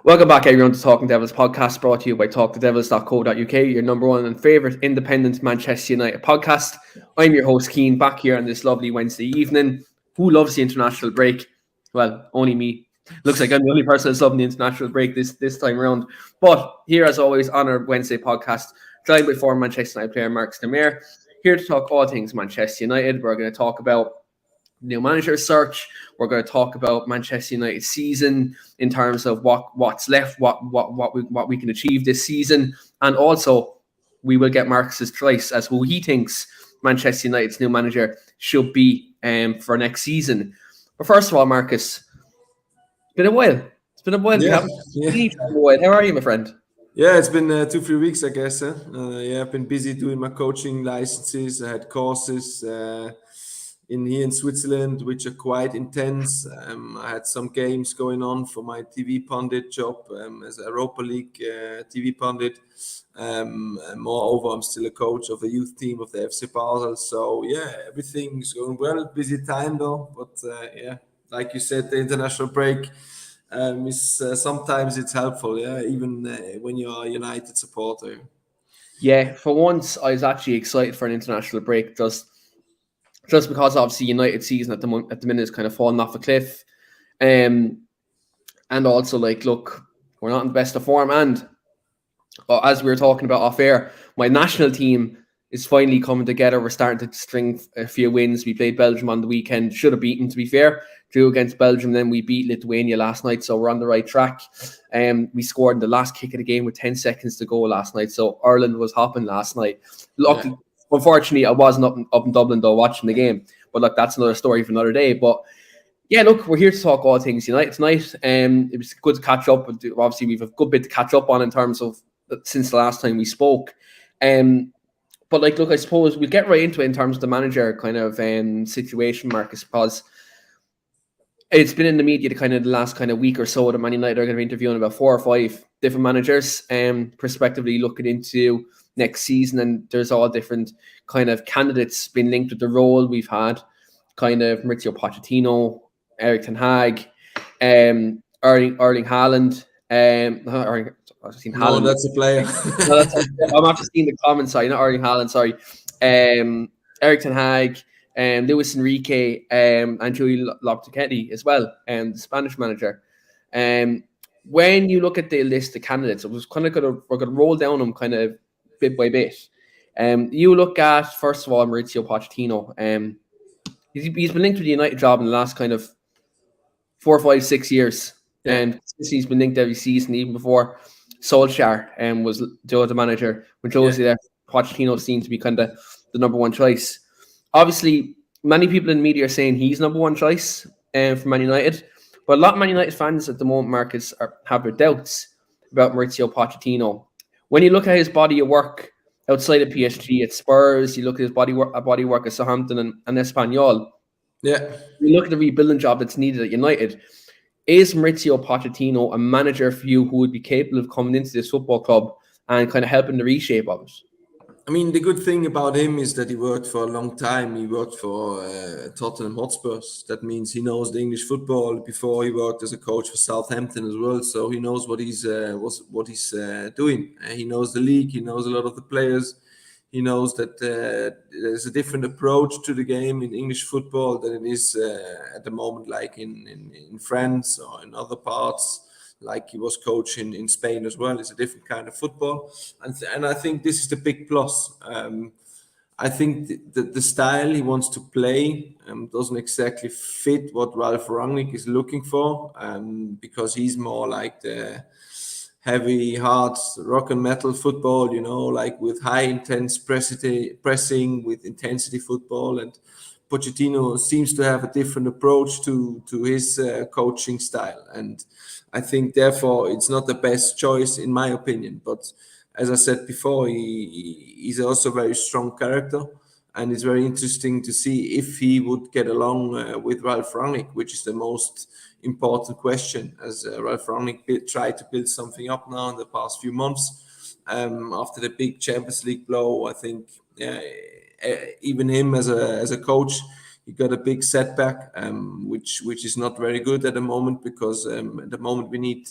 Welcome back, everyone, to Talking Devils podcast, brought to you by talkthedevils.co.uk, your number one and favourite independent Manchester United podcast. I'm your host, Keane, back here on this lovely Wednesday evening. Who loves the international break? Well, only me. Looks like I'm the only person that's loving the international break this time around. But here, as always, on our Wednesday podcast, joined by former Manchester United player Markus Neumayr, here to talk all things Manchester United. We're going to talk about new manager search. We're going to talk about Manchester United's season in terms of what's left, what we can achieve this season, and also we will get Marcus's choice as who he thinks Manchester United's new manager should be for next season. But first of all, Marcus, it's been a while. It's been a while. We Yeah, haven't yeah, seen each other in a while. How are you, my friend? yeah. It's been 2-3 weeks, I guess. Yeah, I've been busy doing my coaching licenses. I had courses in here in Switzerland, which are quite intense. I had some games going on for my TV pundit job as a Europa League TV pundit. And moreover, I'm still a coach of a youth team of the FC Basel. So yeah, everything's going well. Busy time though, but yeah, like you said, the international break. Is sometimes it's helpful, yeah, even when you're a United supporter. Yeah, for once, I was actually excited for an international break, just because obviously United season at the minute is kind of falling off a cliff. Um, and also, like, look, we're not in the best of form. And as we were talking about off air, my national team is finally coming together. We're starting to string a few wins. We played Belgium on the weekend. Should have beaten, to be fair. Drew against Belgium. Then we beat Lithuania last night. So we're on the right track. We scored in the last kick of the game with 10 seconds to go last night. So Ireland was hopping last night. Luckily, unfortunately, I wasn't up in Dublin, though, watching the game. But look, that's another story for another day. But yeah, look, we're here to talk all things United tonight. It was good to catch up. Obviously, we've a good bit to catch up on in terms of since the last time we spoke. But like, look, I suppose we'll get right into it in terms of the manager kind of situation, Marcus, because it's been in the media the last kind of week or so that Man United are going to be interviewing about 4 or 5 different managers, prospectively looking into next season, and there's all different kind of candidates being linked with the role. We've had kind of Maurizio Pochettino, Erik ten Hag, Erling Haaland, I've seen No, Haaland. that's a player. No, I'm after seeing the comments. Sorry, not Erling Haaland. Sorry, Erik ten Hag, Luis Enrique, and Joey Lopetegui as well, the Spanish manager. When you look at the list of candidates, we're gonna roll down them kind of bit by bit. You look at first of all Maurizio Pochettino. He's been linked with the United job in the last kind of 4, 5, 6 years. And he's been linked every season, even before Solskjaer was the manager. When Josie left, Pochettino seemed to be kind of the number one choice. Obviously, many people in the media are saying he's number one choice for Man United. But a lot of Man United fans at the moment, Marcus, have their doubts about Maurizio Pochettino. When you look at his body of work outside of PSG at Spurs, you look at his body work at Southampton and Espanyol. Yeah. You look at the rebuilding job that's needed at United. Is Maurizio Pochettino a manager for you who would be capable of coming into this football club and kind of helping the reshape of it? I mean, the good thing about him is that he worked for a long time. He worked for Tottenham Hotspurs. That means he knows the English football. Before he worked as a coach for Southampton as well, so he knows what he's doing. He knows the league. He knows a lot of the players. He knows that there's a different approach to the game in English football than it is at the moment, like in France or in other parts. Like he was coaching in Spain as well. It's a different kind of football. And I think this is the big plus. I think the style he wants to play doesn't exactly fit what Ralf Rangnick is looking for, because he's more like the heavy, hard rock and metal football, like with high intense pressing, with intensity football. And Pochettino seems to have a different approach to his coaching style. And I think, therefore, it's not the best choice, in my opinion. But as I said before, he's also a very strong character. And it's very interesting to see if he would get along with Ralf Rangnick, which is the most important question, as Ralf Rangnick tried to build something up now in the past few months. After the big Champions League blow, I think even him as a coach, he got a big setback, which is not very good at the moment, because at the moment we need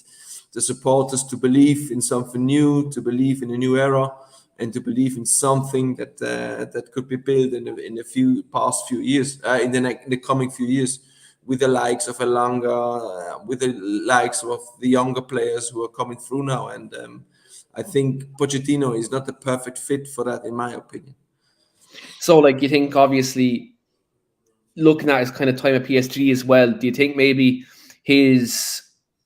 the supporters to believe in something new, to believe in a new era, and to believe in something that could be built in the past few years, in the coming few years, with the likes of Elanga, with the likes of the younger players who are coming through now. And I think Pochettino is not the perfect fit for that, in my opinion. So, like, you think obviously looking at his kind of time at PSG as well, do you think maybe his,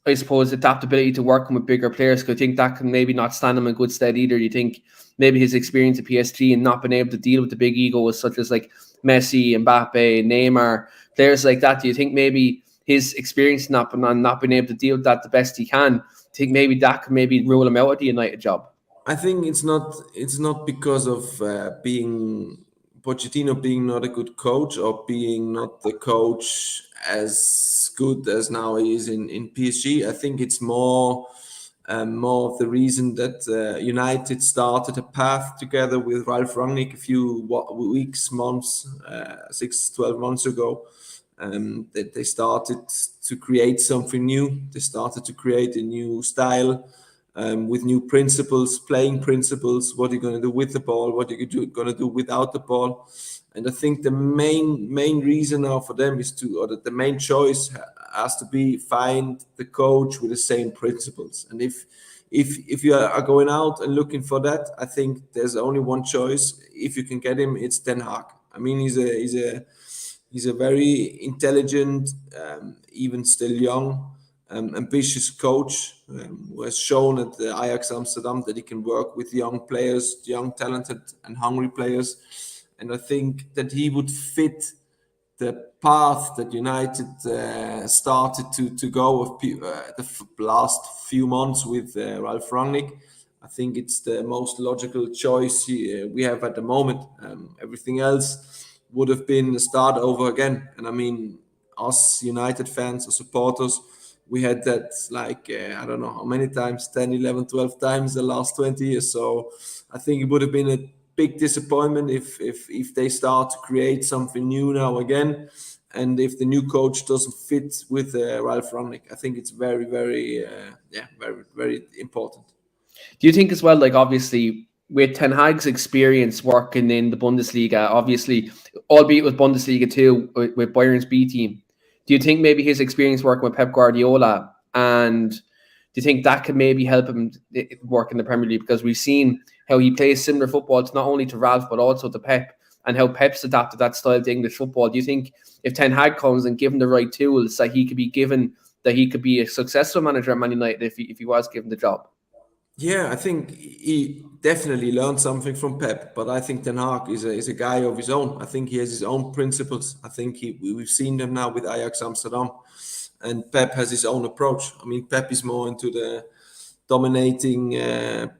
I suppose, adaptability to working with bigger players, could think that can maybe not stand him in good stead either? Do you think maybe his experience at PSG and not being able to deal with the big egos such as like Messi, Mbappe, Neymar, players like that, do you think maybe his experience not being able to deal with that the best he can, do you think maybe that could maybe rule him out of the United job? I think it's not because of being Pochettino being not a good coach, or being not the coach as good as now he is in PSG. I think it's more of the reason that United started a path together with Ralph Rangnick a few weeks, months, 12 months ago. That they started to create something new. They started to create a new style, with new principles, playing principles. What are you going to do with the ball? What are you going to do without the ball? And I think the main reason now for them is the main choice has to be find the coach with the same principles. And if you are going out and looking for that, I think there's only one choice. If you can get him, it's Ten Hag. I mean, he's a very intelligent, even still young, ambitious coach, who has shown at the Ajax Amsterdam that he can work with young players, young, talented, and hungry players. And I think that he would fit the path that United started to go with the last few months with Ralph Rangnick. I think it's the most logical choice we have at the moment. Everything else would have been a start over again. And I mean, us United fans or supporters, we had that like, I don't know how many times, 10, 11, 12 times the last 20 years. So I think it would have been a big disappointment if they start to create something new now again, and if the new coach doesn't fit with Ralph Rangnick. I think it's very, very, very, very important. Do you think as well, like obviously with Ten Hag's experience working in the Bundesliga, obviously, albeit with Bundesliga too, with Bayern's B team, do you think maybe his experience working with Pep Guardiola, and do you think that could maybe help him work in the Premier League? Because we've seen how he plays similar football to not only to Ralph but also to Pep, and how Pep's adapted that style to English football. Do you think if Ten Hag comes and given the right tools, that he could be a successful manager at Man United if he was given the job? Yeah, I think he definitely learned something from Pep, but I think Ten Hag is a guy of his own. I think he has his own principles. I think we've seen them now with Ajax Amsterdam, and Pep has his own approach. I mean, Pep is more into the dominating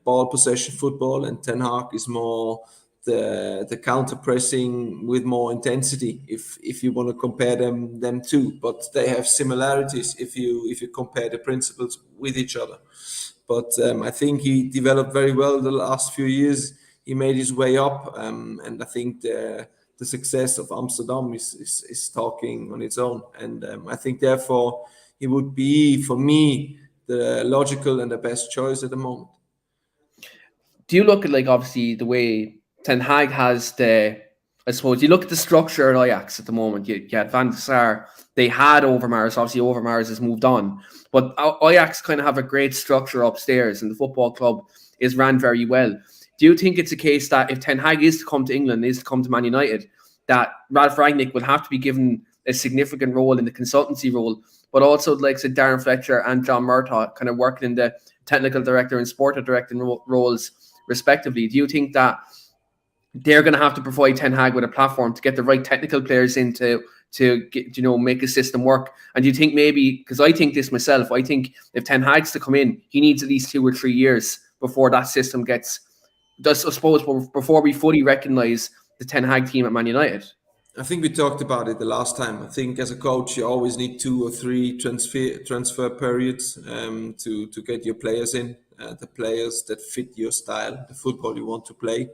ball possession football, and Ten Hag is more the counter pressing with more intensity. If you want to compare them two, but they have similarities if you compare the principles with each other. But I think he developed very well the last few years. He made his way up, and I think the success of Amsterdam is talking on its own. And I think therefore he would be, for me, the logical and the best choice at the moment. Do you look at, like, obviously the way Ten Hag has I suppose you look at the structure at Ajax at the moment. You had Van der Sar, they had Overmars. Obviously, Overmars has moved on, but Ajax kind of have a great structure upstairs, and the football club is ran very well. Do you think it's a case that if Ten Hag is to come to England, is to come to Man United, that Ralph Rangnick will have to be given a significant role in the consultancy role, but also, like, say, Darren Fletcher and John Murtaugh kind of working in the technical director and sporting directing roles respectively? Do you think that they're going to have to provide Ten Hag with a platform to get the right technical players in to get, make a system work? And do you think maybe, because I think this myself, I think if Ten Hag's to come in, he needs at least 2 or 3 years before that system gets, I suppose, before we fully recognise the Ten Hag team at Man United. I think we talked about it the last time. I think as a coach, you always need 2 or 3 transfer periods to get your players in, the players that fit your style, the football you want to play.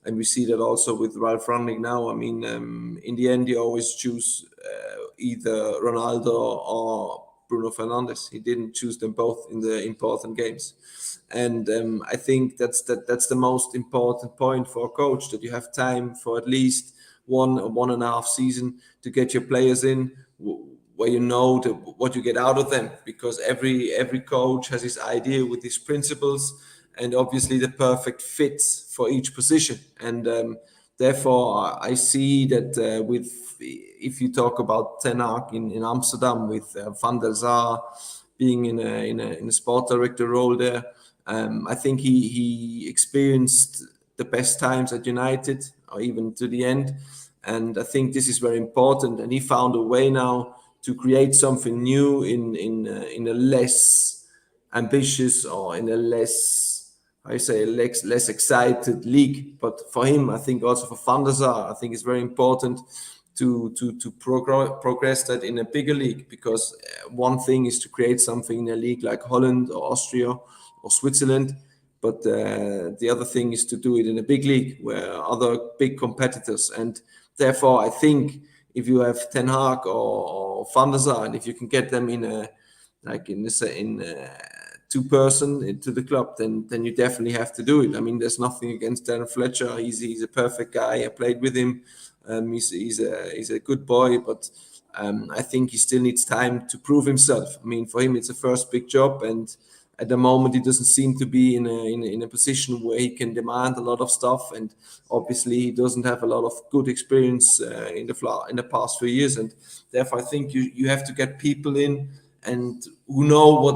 and we see that also with Ralph Rangnick now. I mean, in the end, you always choose either Ronaldo or Bruno Fernandes. He didn't choose them both in the important games, and I think that's the most important point for a coach, that you have time for at least 1.5 season to get your players in, where you know what you get out of them, because every coach has his idea with his principles and obviously the perfect fits for each position. And therefore, I see that with if you talk about Ten Hag in Amsterdam with Van der Sar being in a sport director role there, I think he experienced the best times at United, or even to the end. And I think this is very important. And he found a way now to create something new in a less ambitious, or in a less, I say, less excited league. But for him, I think also for Van der Sar, I think it's very important to progress that in a bigger league, because one thing is to create something in a league like Holland or Austria or Switzerland, but the other thing is to do it in a big league where other big competitors. And therefore, I think if you have Ten Hag or Van der Sar, and if you can get them in a like in this in two-person into the club, then you definitely have to do it. I mean, there's nothing against Darren Fletcher. He's a perfect guy. I played with him. He's a good boy, but I think he still needs time to prove himself. I mean, for him, it's a first big job, and at the moment, he doesn't seem to be in a position where he can demand a lot of stuff. And obviously, he doesn't have a lot of good experience in the past few years. And therefore, I think you have to get people in and who know what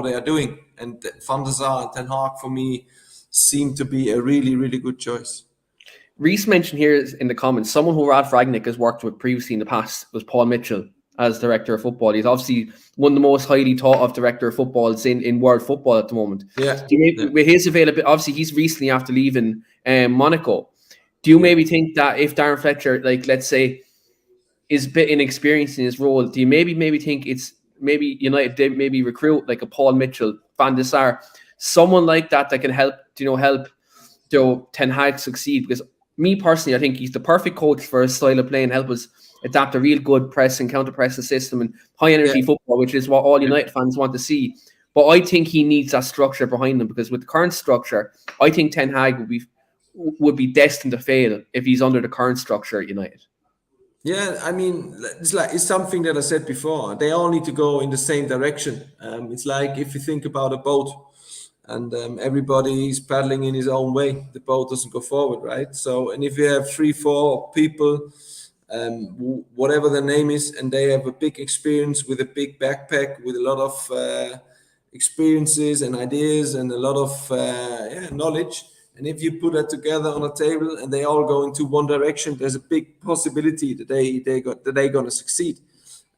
they are doing. And Van der Sar and Ten Hag, for me, seem to be a really, really good choice. Reese mentioned here in the comments, someone who Ralph Ragnick has worked with previously in the past was Paul Mitchell as director of football. He's obviously one of the most highly thought of director of footballs in world football at the moment. Yeah. With his availability, obviously he's recently after leaving Monaco. Do you maybe think that if Darren Fletcher, like let's say, is a bit inexperienced in his role, do you maybe think it's maybe United they maybe recruit like a Paul Mitchell, Van der Sar, someone like that can help Ten Hag succeed? Because me personally, I think he's the perfect coach for a style of play and help us adapt a real good press and counter pressing system and high energy football, which is what all United fans want to see. But I think he needs that structure behind him, because with the current structure, I think Ten Hag would be destined to fail if he's under the current structure at United. Yeah, I mean, it's something that I said before. They all need to go in the same direction. It's like if you think about a boat, and everybody is paddling in his own way, the boat doesn't go forward, right? So, and if you have 3-4 people, whatever their name is, and they have a big experience with a big backpack with a lot of experiences and ideas and a lot of knowledge. And if you put that together on a table and they all go into one direction, there's a big possibility that they're going to succeed.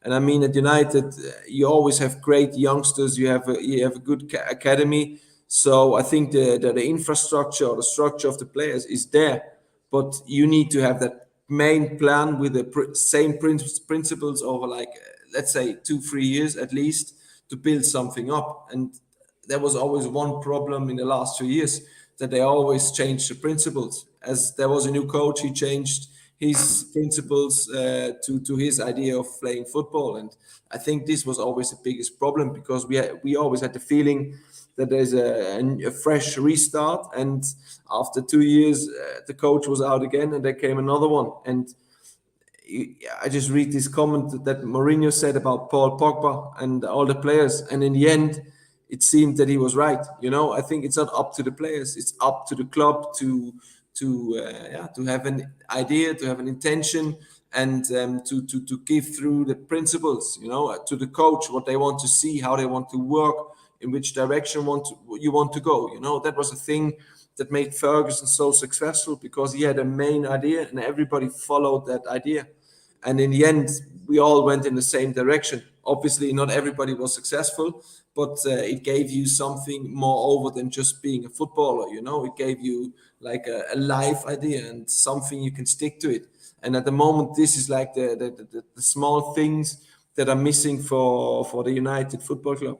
And I mean, at United, you always have great youngsters. You have a good academy. So I think the infrastructure or the structure of the players is there, but you need to have that main plan with the same principles over, like, let's say 2-3 years at least, to build something up. And there was always one problem in the last 2 years, that they always changed the principles. As there was a new coach, he changed his principles to his idea of playing football. And I think this was always the biggest problem, because we always had the feeling that there's a fresh restart. And after 2 years, the coach was out again and there came another one. And I just read this comment that Mourinho said about Paul Pogba and all the players. And in the end, it seemed that he was right. I think it's not up to the players; it's up to the club to have an idea, to have an intention, and to give through the principles. To the coach what they want to see, how they want to work, in which direction you want to go. That was a thing that made Ferguson so successful, because he had a main idea and everybody followed that idea. And in the end, we all went in the same direction. Obviously, not everybody was successful, but it gave you something more over than just being a footballer. It gave you like a life idea and something you can stick to it. And at the moment, this is like the small things that are missing for the United Football Club.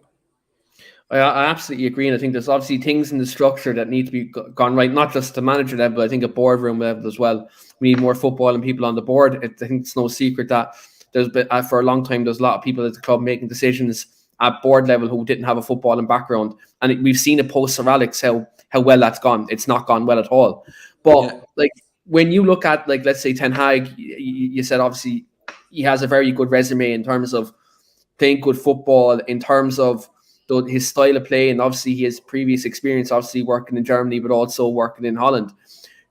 I absolutely agree, and I think there's obviously things in the structure that need to be gone right, not just the manager level, but I think at boardroom level as well. We need more football and people on the board. I think it's no secret that there's been for a long time there's a lot of people at the club making decisions at board level who didn't have a footballing background, and we've seen it post Sir Alex how well that's gone. It's not gone well at all. But Yeah. like when you look at like let's say Ten Hag, you said obviously he has a very good resume in terms of playing good football, in terms of his style of play, and obviously his previous experience, obviously working in Germany, but also working in Holland.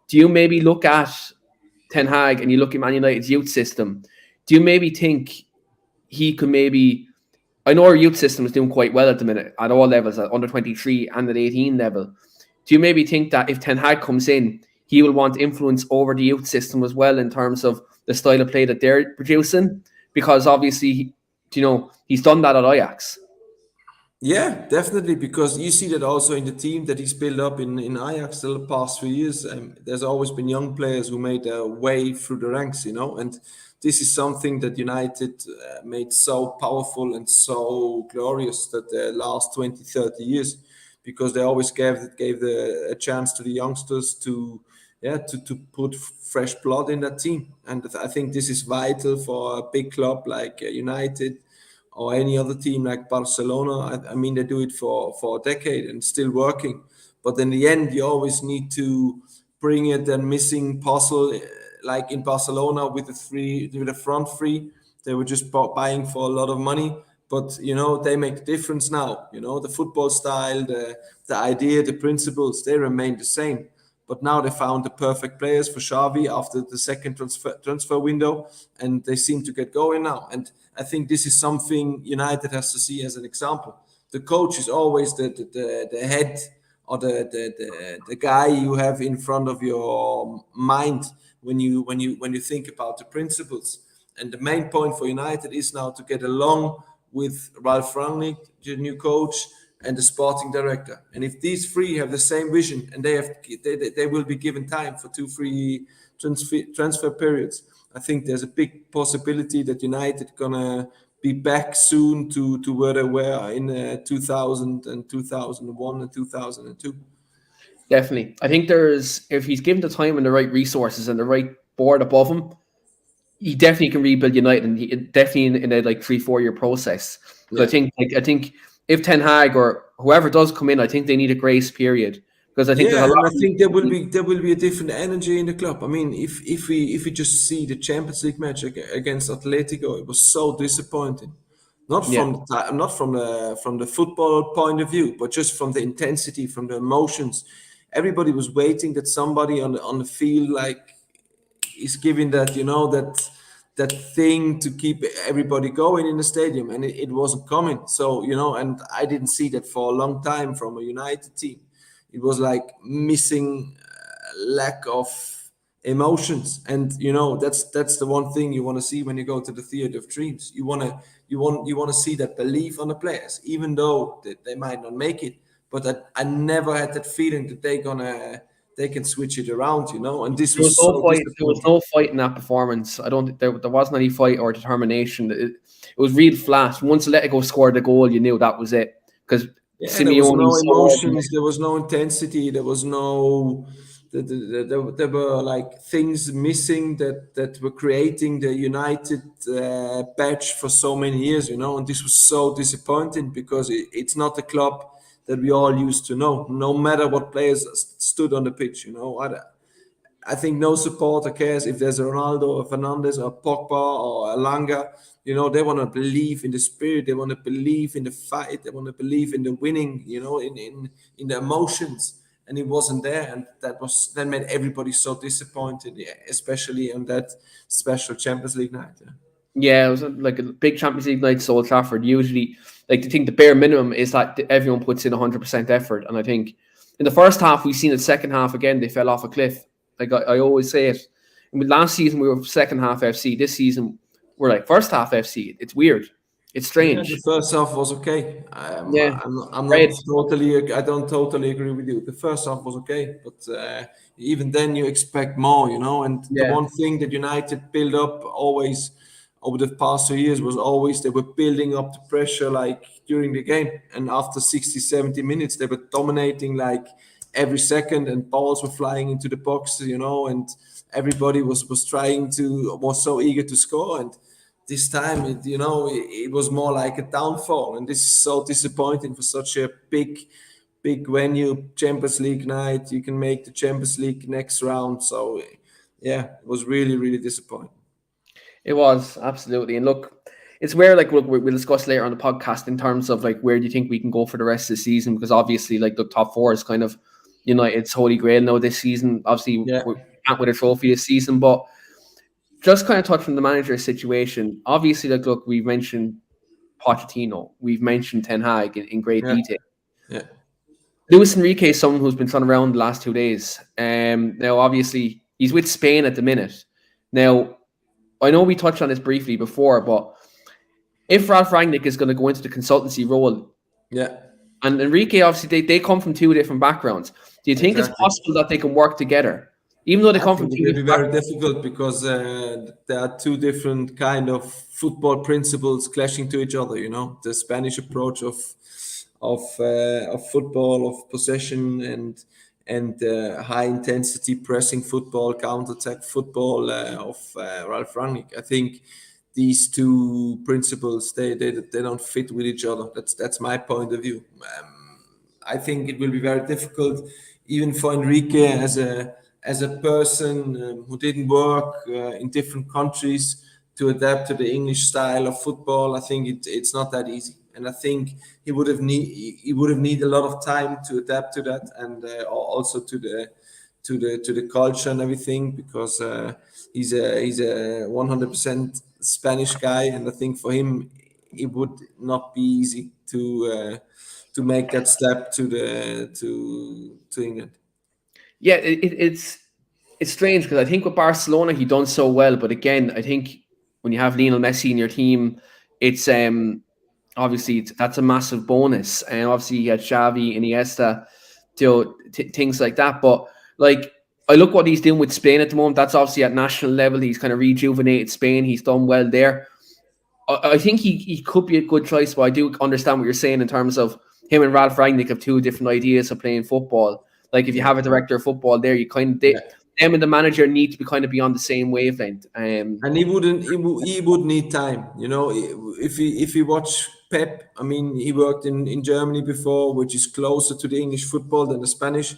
Do you maybe look at Ten Hag and you look at Man United's youth system? Do you maybe think he could maybe? I know our youth system is doing quite well at the minute at all levels, at under 23 and at 18 level. Do you maybe think that if Ten Hag comes in, he will want influence over the youth system as well in terms of the style of play that they're producing? Because obviously, he's done that at Ajax. Yeah, definitely, because you see that also in the team that he's built up in Ajax the past few years. There's always been young players who made their way through the ranks, and this is something that United made so powerful and so glorious that the last 20, 30 years, because they always gave a chance to the youngsters to put fresh blood in that team. And I think this is vital for a big club like United or any other team like Barcelona. I mean, they do it for a decade and still working. But in the end, you always need to bring it the missing puzzle, like in Barcelona with the front three. They were just buying for a lot of money, but they make the difference now. The football style, the idea, the principles, they remain the same. But now they found the perfect players for Xavi after the second transfer window, and they seem to get going now. And I think this is something United has to see as an example. The coach is always the head or the guy you have in front of your mind when you think about the principles. And the main point for United is now to get along with Ralph Rangnick, the new coach, and the sporting director. And if these three have the same vision and they will be given time for 2-3 transfer periods, I think there's a big possibility that United gonna be back soon to where they were in 2000 and 2001 and 2002. Definitely. I think if he's given the time and the right resources and the right board above him, he definitely can rebuild United, and definitely in a like 3-4 year process. So Yeah. I think if Ten Hag or whoever does come in, I think they need a grace period, because I think there's a Yeah, lot. and I think there will be a different energy in the club. I mean, if we just see the Champions League match against Atletico, it was so disappointing. Not Yeah, from the football point of view, but just from the intensity, from the emotions. Everybody was waiting that somebody on the field like is giving that thing to keep everybody going in the stadium, and it wasn't coming. So and I didn't see that for a long time from a United team. It was like missing lack of emotions, and that's the one thing you want to see when you go to the theater of dreams. You want to see that belief on the players, even though they might not make it. But I never had that feeling that they can switch it around, and this there was was no so fight. There was disappointing. no fight in that performance. I don't think there wasn't any fight or determination. It was real flat. Once Atletico scored the goal, you knew that was it, because Yeah, there was Simeone no was so emotions, organized. there was no intensity, there was no. There were like things missing that were creating the United badge for so many years, and this was so disappointing because it's not a club that we all used to know. No matter what players stood on the pitch, I think no supporter cares if there's a Ronaldo, a Fernandez, or a Pogba, or a Langa. They want to believe in the spirit. They want to believe in the fight. They want to believe in the winning. In the emotions. And it wasn't there, and that made everybody so disappointed, yeah, especially on that special Champions League night. Yeah. Yeah, it was like a big Champions League night, Old Trafford. Usually, like I think the bare minimum is that everyone puts in 100% effort, and I think in the first half we've seen it. Second half again, they fell off a cliff. Like I always say it. I mean, last season we were second half FC. This season we're like first half FC. It's weird. It's Yeah, the strange. first half was okay. Yeah, I'm red. not totally. I don't totally agree with you. The first half was okay, but even then you expect more, And the Yeah, one thing that United build up over the past 2 years was always they were building up the pressure like during the game, and after 60, 70 minutes they were dominating like every second, and balls were flying into the box, and everybody was so eager to score. And this time, it was more like a downfall, and this is so disappointing for such a big venue, Champions League night. You can make the Champions League next round. So yeah, it was really, really disappointing. It was, absolutely. And look, it's where, like, we'll discuss later on the podcast in terms of like where do you think we can go for the rest of the season, because obviously like the top four is kind of United's holy grail now this season. Obviously Yeah. we can't win a trophy this season, but just kind of touch on the manager situation. Obviously, like, look, we've mentioned Pochettino, we've mentioned Ten Hag in great Yeah. detail. Yeah. Luis Enrique is someone who's been thrown around the last 2 days. Now, obviously, he's with Spain at the minute. Now, I know we touched on this briefly before, but if Ralph Rangnick is going to go into the consultancy role, Yeah. and Enrique, obviously, they come from two different backgrounds. Do you think it's Exactly. possible that they can work together, even though they I come from think it two will be different very backgrounds? difficult because there are two different kind of football principles clashing to each other. The Spanish approach of football, of possession and high intensity pressing football, counter-attack football of Ralph Rangnick. I think these two principles they don't fit with each other. That's my point of view. I think it will be very difficult, even for Enrique as a person who didn't work in different countries, to adapt to the English style of football. I think it's not that easy, and I think he would have need a lot of time to adapt to that, and also to the culture and everything, because he's a 100% Spanish guy, and I think for him it would not be easy to make that step to England. Yeah, it's strange because I think with Barcelona he done so well, but again, I think when you have Lionel Messi in your team, it's obviously that's a massive bonus, and obviously you had Xavi, Iniesta, things like that. But like, I look what he's doing with Spain at the moment. That's obviously at national level. He's kind of rejuvenated Spain. He's done well there. I think he could be a good choice, but I do understand what you're saying in terms of him and Ralph Rangnick have two different ideas of playing football. Like if you Yeah, have a director of football there, you kind of yeah. them and the manager need to be kind of be on the same wavelength. And he would need time. If you watch Pep, I mean, he worked in Germany before, which is closer to the English football than the Spanish.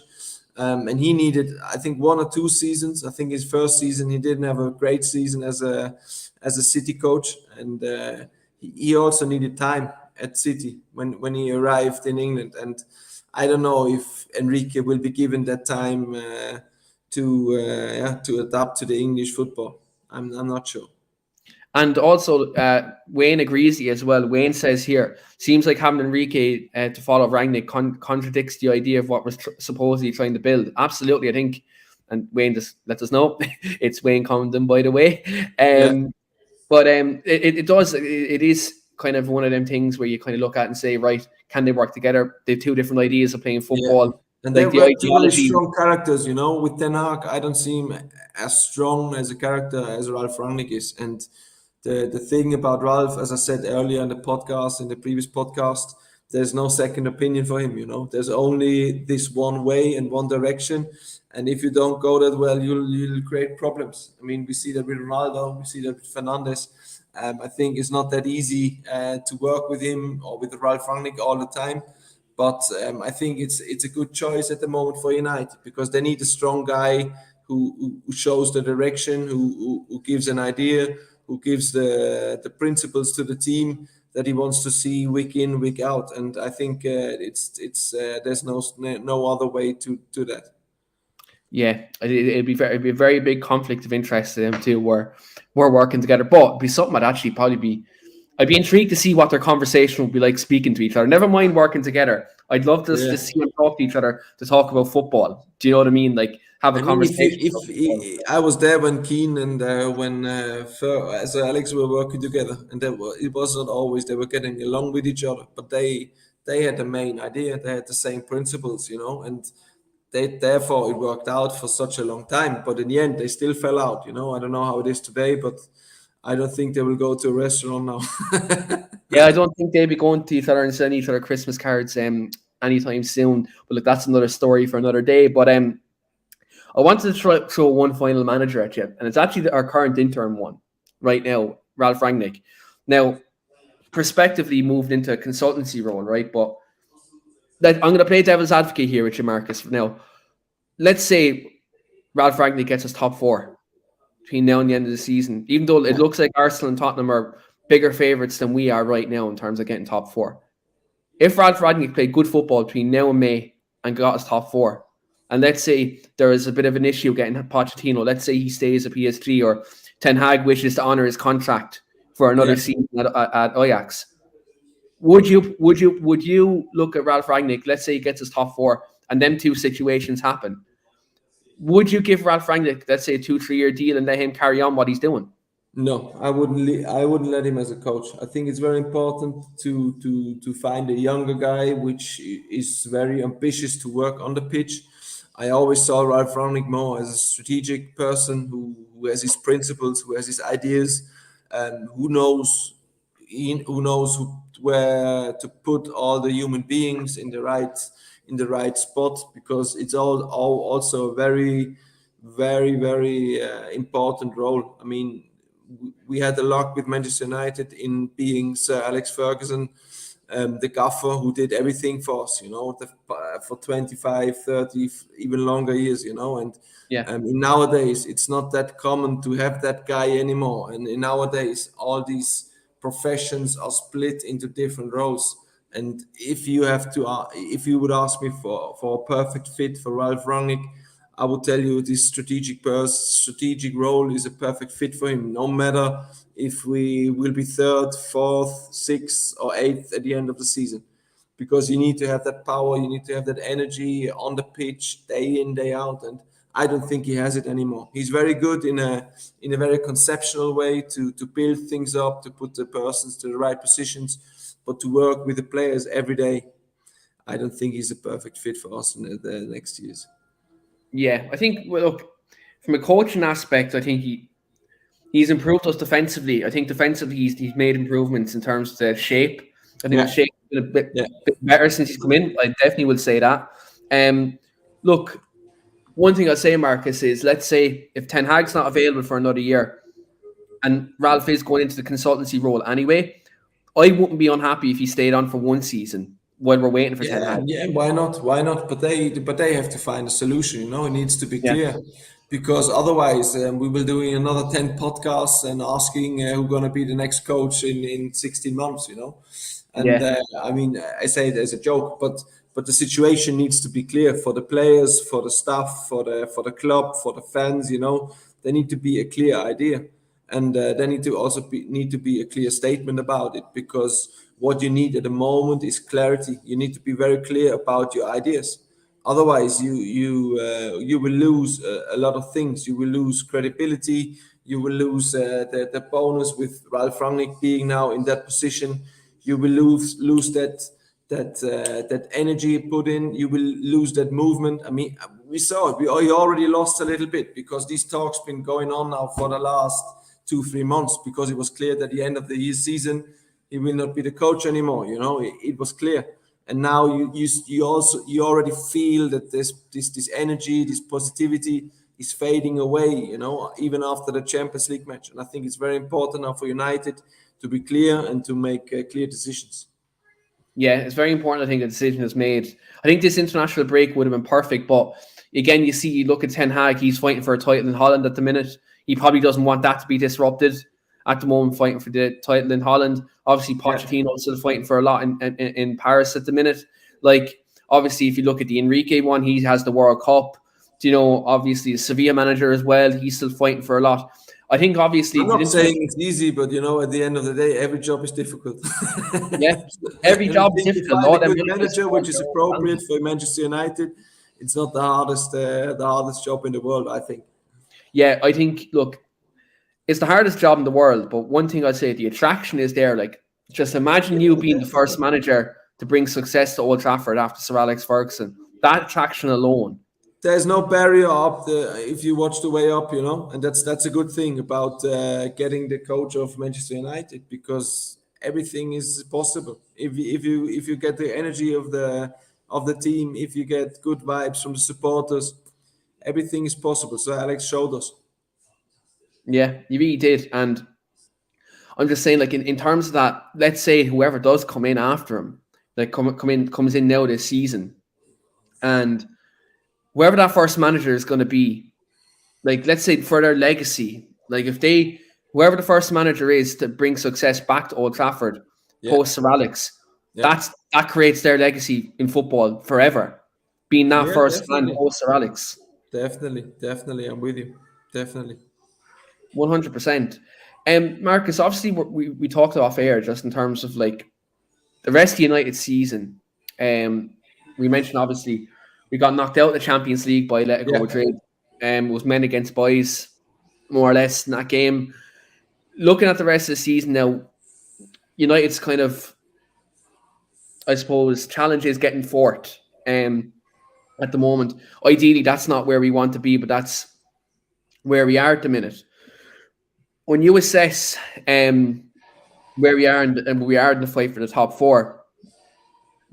And he needed, I think, 1 or 2 seasons. I think his first season he didn't have a great season as a City coach, and he also needed time at City when he arrived in England. And I don't know if Enrique will be given that time to adapt to the English football. I'm not sure. And also, Wayne agrees with you as well. Wayne says here, seems like having Enrique to follow Rangnick contradicts the idea of what we're supposedly trying to build. Absolutely, I think, and Wayne just lets us know it's Wayne Condon, by the way. Yeah, But it does. It is kind of one of them things where you kind of look at and say, right, can they work together? They have two different ideas of playing yeah. football. And they Like the were two very ideology. strong characters, With Ten Hag, I don't see him as strong as a character as Ralph Rangnick is. And the thing about Ralph, as I said earlier in the previous podcast, there's no second opinion for him. There's only this one way and one direction. And if you don't go that well, you'll create problems. I mean, we see that with Ronaldo, we see that with Fernandes. I think it's not that easy to work with him or with Ralph Rangnick all the time. But I think it's a good choice at the moment for United, because they need a strong guy who shows the direction, who gives an idea, who gives the principles to the team that he wants to see week in, week out. And I think it's there's no other way to do that. Yeah, it'd be a very big conflict of interest to them too. Where we're working together, but it'd be something I'd actually probably be. I'd be intrigued to see what their conversation would be like speaking to each other. Never mind working together. I'd love to Yeah. see them talk to each other to talk about football. Do you know what I mean? Like have a I mean, conversation about football. I was there when Keane and when as Alex were working together, and it wasn't always they were getting along with each other, but they had the main idea, they had the same principles, and therefore it worked out for such a long time. But in the end, they still fell out. I don't know how it is today, but I don't think they will go to a restaurant now. Yeah, I don't think they'll be going to each other and sending each other Christmas cards anytime soon. But look, that's another story for another day. But I wanted to throw one final manager at you, and it's actually our current interim one right now, Ralph Rangnick. Now, prospectively moved into a consultancy role, right? But I'm going to play devil's advocate here with you, Marcus. Now, let's say Ralph Rangnick gets us top four between now and the end of the season, even though it looks like Arsenal and Tottenham are bigger favourites than we are right now in terms of getting top four. If Ralph Rangnick played good football between now and May and got us top four, and let's say there is a bit of an issue getting Pochettino, let's say he stays at PSG or Ten Hag wishes to honour his contract for another season at Ajax, would you look at Ralph Rangnick, let's say he gets us top four and them two situations happen, would you give Ralph Rangnick, let's say, a 2-3 year deal and let him carry on what he's doing? No, I wouldn't. I wouldn't let him as a coach. I think it's very important to find a younger guy which is very ambitious to work on the pitch. I always saw Ralph Rangnick more as a strategic person who has his principles, who has his ideas, and where to put all the human beings in the right spot, because it's all also a very very important role. I mean, we had the luck with Manchester United in being Sir Alex Ferguson, the gaffer who did everything for us, for 25, 30, even longer years, and nowadays it's not that common to have that guy anymore. And nowadays all these professions are split into different roles. And if you would ask me for a perfect fit for Ralph Rangnick, I would tell you this strategic role is a perfect fit for him, no matter if we will be third, fourth, sixth, or eighth at the end of the season. Because you need to have that power, you need to have that energy on the pitch, day in, day out. And I don't think he has it anymore. He's very good in a very conceptual way to build things up, to put the persons to the right positions, but to work with the players every day, I don't think he's a perfect fit for us in the next years. Yeah, I think, well, look, from a coaching aspect, I think he's improved us defensively. I think defensively he's made improvements in terms of the shape. I think the shape has been a bit better since he's come in. I definitely would say that. Look, one thing I'd say, Marcus, is let's say if Ten Hag's not available for another year and Ralph is going into the consultancy role anyway, I wouldn't be unhappy if he stayed on for one season while we're waiting for Ten Hag. Yeah, why not? Why not? But they have to find a solution. It needs to be clear, because otherwise we will doing another 10 podcasts and asking who's going to be the next coach in 16 months. And I mean, I say it as a joke, but the situation needs to be clear for the players, for the staff, for the club, for the fans. There need to be a clear idea, and there need to be a clear statement about it, because what you need at the moment is clarity. You need to be very clear about your ideas. Otherwise, you will lose a lot of things. You will lose credibility. You will lose the bonus with Ralph Rangnick being now in that position. You will lose that energy put in. You will lose that movement. I mean, we saw it. We already lost a little bit, because these talks been going on now for the last 2-3 months, because it was clear that at the end of the season he will not be the coach anymore. It was clear. And now you already feel that this energy, this positivity is fading away, even after the Champions League match. And I think it's very important now for United to be clear and to make clear decisions. Yeah, it's very important. I think a decision is made. I think this international break would have been perfect, but again, you look at Ten Hag, he's fighting for a title in Holland at the minute. He probably doesn't want that to be disrupted at the moment, fighting for the title in Holland. Obviously, Pochettino still fighting for a lot in Paris at the minute. Like, obviously, if you look at the Enrique one, he has the World Cup. Obviously, the Sevilla manager as well, he's still fighting for a lot. I think, obviously... I'm not saying it's easy, but, at the end of the day, every job is difficult. Yeah, every job is difficult. Find a good manager, which is appropriate for Manchester United, it's not the hardest job in the world, I think. Yeah, I think, look, it's the hardest job in the world, but one thing I'd say, the attraction is there. Like, just imagine you being the first manager to bring success to Old Trafford after Sir Alex Ferguson. That attraction alone there's no barrier up if you watch the way up, and that's a good thing about getting the coach of Manchester United, because everything is possible if you get the energy of the team, if you get good vibes from the supporters, everything is possible. So Alex showed us. Yeah, you really did. And I'm just saying, like in terms of that, let's say whoever does come in after him, like comes in now this season, and whoever that first manager is going to be, like let's say for their legacy, like if they whoever the first manager is to bring success back to Old Trafford Yeah, post Sir Alex, yeah, that creates their legacy in football forever, being that yeah, first man definitely, post Sir Alex. definitely, I'm with you, definitely. 100%. Marcus, obviously we talked off air just in terms of like the rest of the United season. We mentioned obviously we got knocked out of the Champions League by Atletico Yeah, Madrid. It was men against boys, more or less in that game. Looking at the rest of the season now, United's kind of, I suppose, challenge is getting fourth at the moment. Ideally, that's not where we want to be, but that's where we are at the minute. When you assess where we are and we are in the fight for the top four,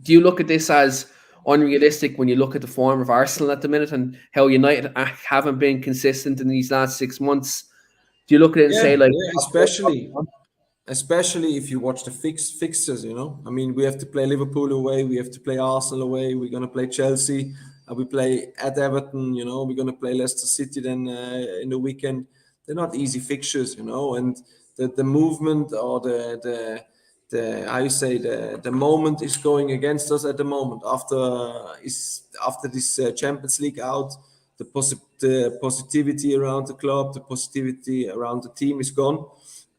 do you look at this as unrealistic when you look at the form of Arsenal at the minute and how United haven't been consistent in these last 6 months? Do you look at it and yeah, say like, yeah, especially if you watch the fixtures, I mean, we have to play Liverpool away, we have to play Arsenal away, we're going to play Chelsea, we play at Everton, we're going to play Leicester City then in the weekend. They're not easy fixtures, and the movement or the how you say the moment is going against us at the moment after this Champions League out. The positivity around the club, the positivity around the team is gone,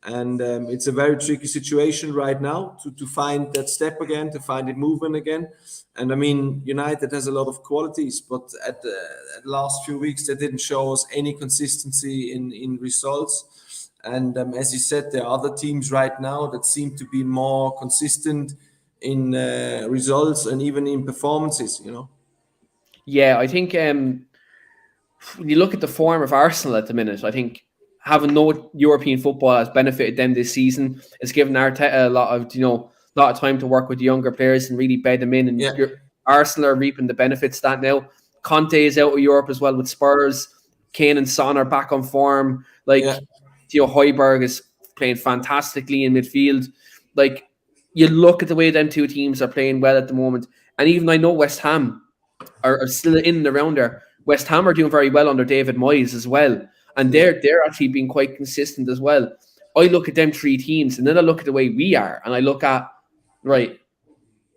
and it's a very tricky situation right now to find that step again, to find it movement again. And I mean, United has a lot of qualities, but at the last few weeks they didn't show us any consistency in results. And as you said, there are other teams right now that seem to be more consistent in results and even in performances. yeah, I think when you look at the form of Arsenal at the minute, I think having no European football has benefited them this season. It's given Arteta a lot of time to work with the younger players and really bed them in. And Yeah, Arsenal are reaping the benefits of that now. Conte is out of Europe as well with Spurs. Kane and Son are back on form. yeah, Like Højbjerg is playing fantastically in midfield. Like you look at the way them two teams are playing well at the moment, and even I know West Ham are still in and around there. West Ham are doing very well under David Moyes as well, and yeah, they're actually being quite consistent as well. I look at them three teams, and then I look at the way we are, and I look at right.